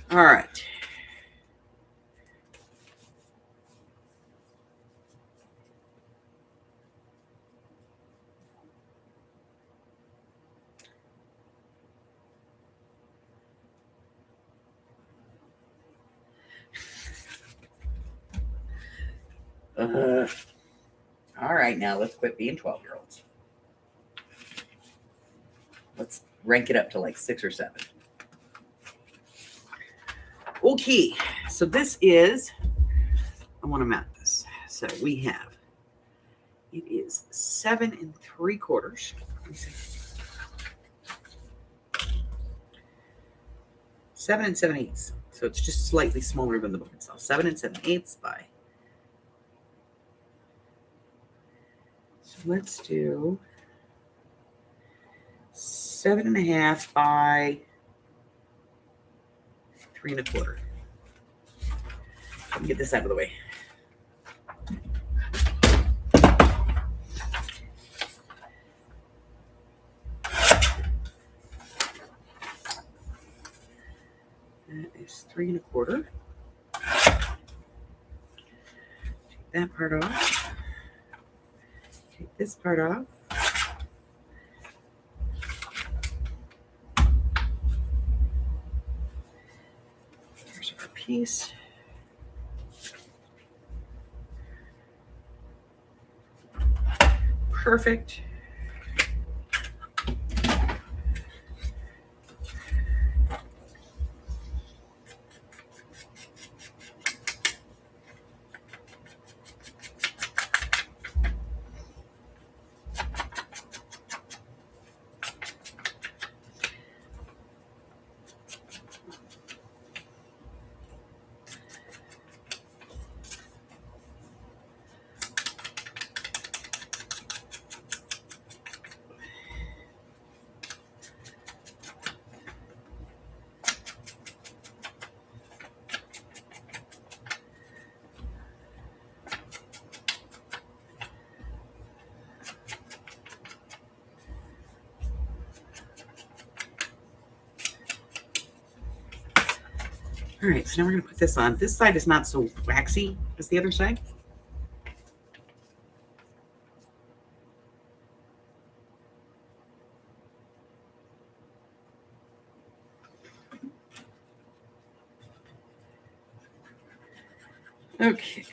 All right. All right, now let's quit being 12-year-olds. Let's rank it up to like 6 or 7. Okay, so this is, I want to map this. So we have, it is 7 3/4. Let me see. 7 7/8. So it's just slightly smaller than the book itself. 7 7/8 by. So let's do 7.5 by 3 1/4. Let me get this out of the way. That is 3 1/4. Take that part off. Take this part off. Here's our piece. Perfect. All right, so now we're going to put this on. This side is not so waxy as the other side. Okay.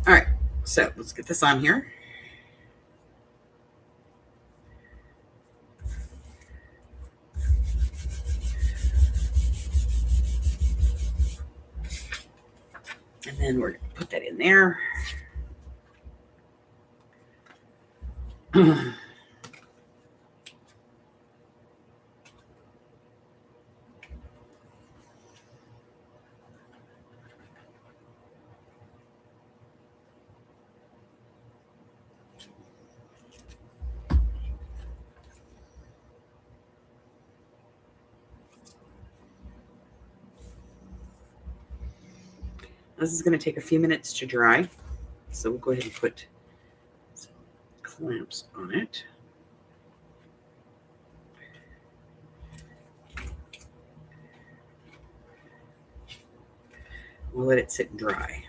All right, so let's get this on here. And then we're going to put that in there. This is going to take a few minutes to dry. So we'll go ahead and put some clamps on it. We'll let it sit and dry.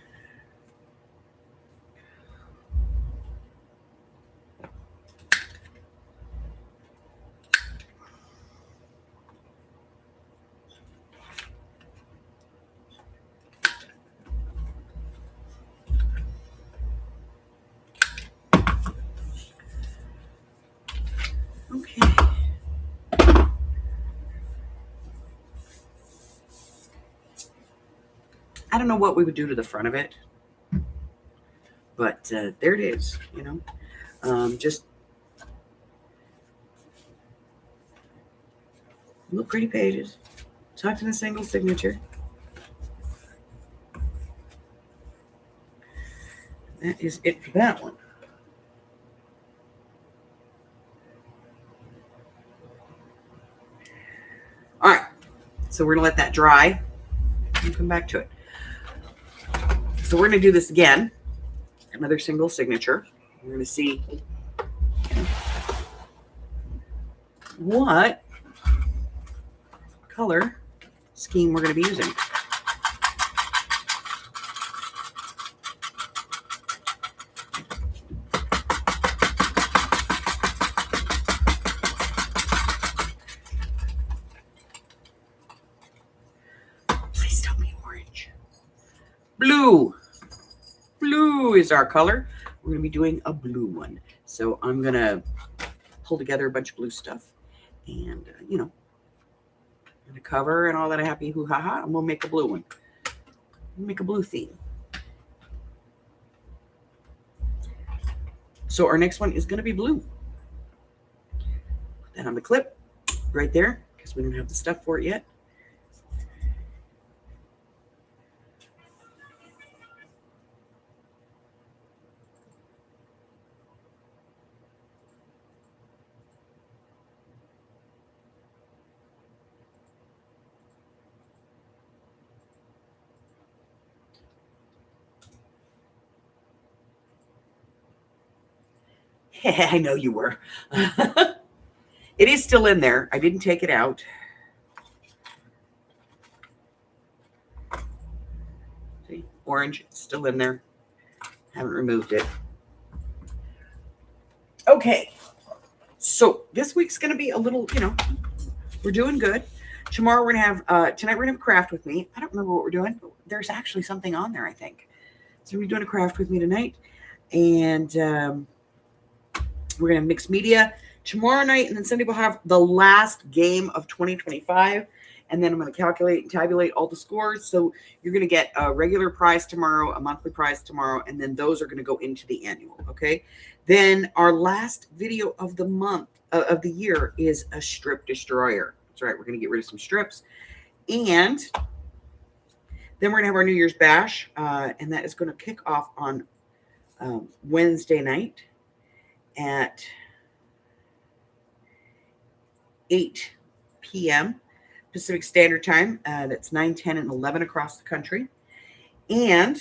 Okay. I don't know what we would do to the front of it, but there it is, you know. Just little pretty pages, tucked in a single signature. That is it for that one. All right, so we're gonna let that dry and come back to it. So we're gonna do this again, another single signature. We're gonna see what color scheme we're gonna be using. Blue. Blue is our color. We're going to be doing a blue one. So I'm going to pull together a bunch of blue stuff and, you know, and a cover and all that happy hoo-ha-ha, and we'll make a blue one. We'll make a blue theme. So our next one is going to be blue. Put that on the clip right there because we don't have the stuff for it yet. I know you were. It is still in there. I didn't take it out. See, orange, it's still in there. Haven't removed it. Okay. So this week's going to be a little, you know, we're doing good. Tomorrow we're going to have, tonight we're going to have a craft with me. I don't remember what we're doing, but there's actually something on there, I think. So we're doing a craft with me tonight. And we're going to mix media tomorrow night. And then Sunday we'll have the last game of 2025. And then I'm going to calculate and tabulate all the scores. So you're going to get a regular prize tomorrow, a monthly prize tomorrow. And then those are going to go into the annual. Okay. Then our last video of the month, of the year, is a strip destroyer. That's right. We're going to get rid of some strips. And then we're going to have our New Year's bash. And that is going to kick off on Wednesday night at 8 p.m. Pacific Standard Time. That's 9, 10, and 11 across the country. And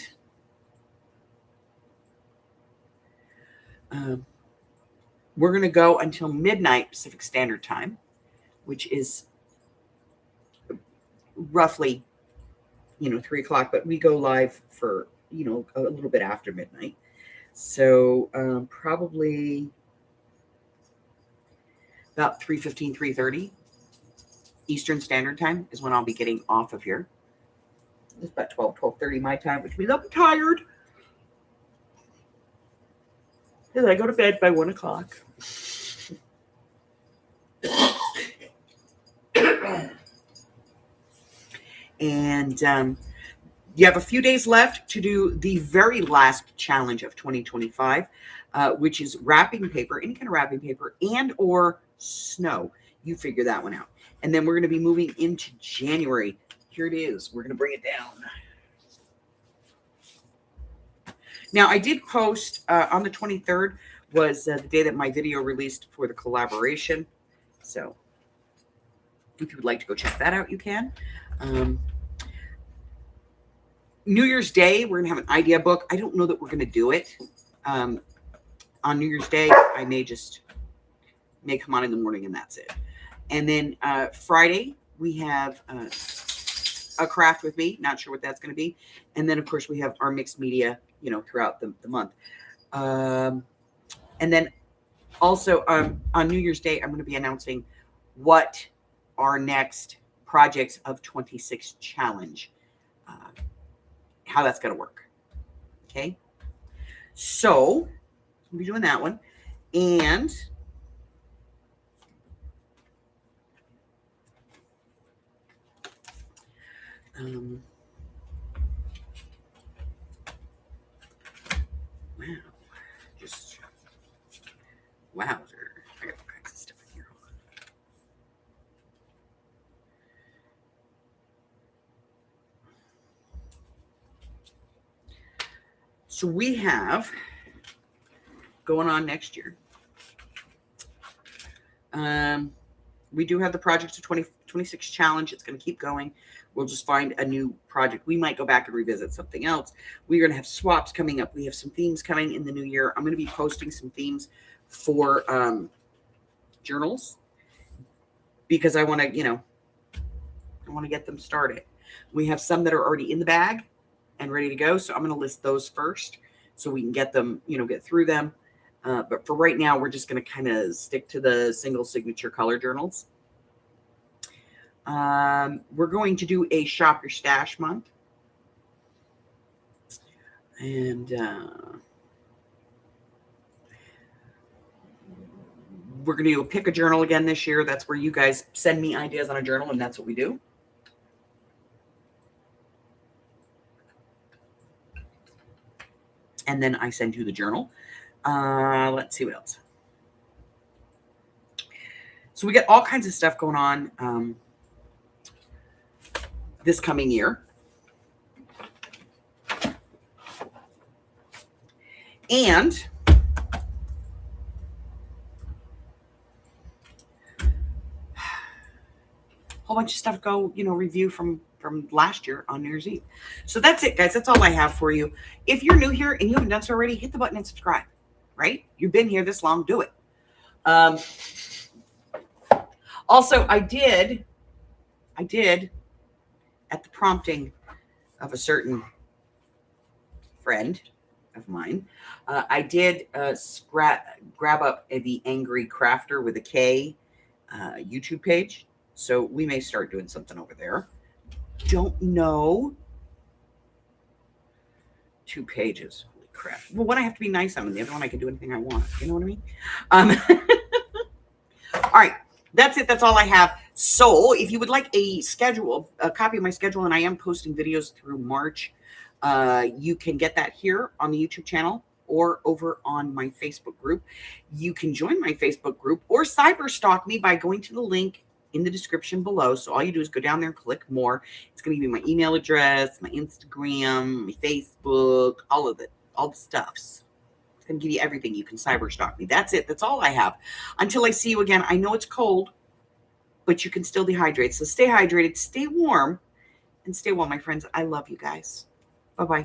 We're going to go until midnight Pacific Standard Time, which is roughly, 3 o'clock, but we go live for, a little bit after midnight. So probably about 3:15, 3:30 Eastern Standard Time is when I'll be getting off of here. It's about 12:30 my time, which means I'll be tired. Because I go to bed by 1 o'clock. And you have a few days left to do the very last challenge of 2025, which is wrapping paper, any kind of wrapping paper, and or snow. You figure that one out. And then we're going to be moving into January. Here it is. We're going to bring it down. Now, I did post on the 23rd was the day that my video released for the collaboration. So if you would like to go check that out, you can. New Year's Day, we're going to have an idea book. I don't know that we're going to do it. On New Year's Day, I may come on in the morning and that's it. And then Friday, we have a craft with me. Not sure what that's going to be. And then, of course, we have our mixed media, throughout the month. And then also on New Year's Day, I'm going to be announcing what our next projects of 26 challenge, how that's going to work. Okay. So we'll be doing that one. And wowzer. I got all kinds of stuff in here. So we have going on next year. We do have the Project to 2026 challenge. It's going to keep going. We'll just find a new project. We might go back and revisit something else. We're going to have swaps coming up. We have some themes coming in the new year. I'm going to be posting some themes for journals because I want to, I want to get them started. We have some that are already in the bag and ready to go. So I'm going to list those first so we can get them, get through them. But for right now, we're just going to kind of stick to the single signature color journals. We're going to do a Shop Your Stash month. And we're going to do a pick a journal again this year. That's where you guys send me ideas on a journal, and that's what we do. And then I send you the journal. Let's see what else. So we got all kinds of stuff going on this coming year. And whole bunch of stuff go, review from last year on New Year's Eve. So that's it, guys. That's all I have for you. If you're new here and you haven't done so already, hit the button and subscribe, right? You've been here this long, do it. Also, I did, at the prompting of a certain friend of mine, I did grab up the Angry Crafter with a K YouTube page. So we may start doing something over there. Don't know. 2 pages. Holy crap. Well, one I have to be nice on, and the other one I can do anything I want. You know what I mean? All right. That's it. That's all I have. So if you would like a copy of my schedule, and I am posting videos through March, you can get that here on the YouTube channel or over on my Facebook group. You can join my Facebook group or cyberstalk me by going to the link in the description below. So all you do is go down there and click more. It's going to give you my email address, my Instagram, my Facebook, all of it, all the stuffs. It's going to give you everything. You can cyberstalk me. That's it. That's all I have. Until I see you again. I know it's cold, but you can still dehydrate. So stay hydrated, stay warm, and stay well, my friends. I love you guys. Bye-bye.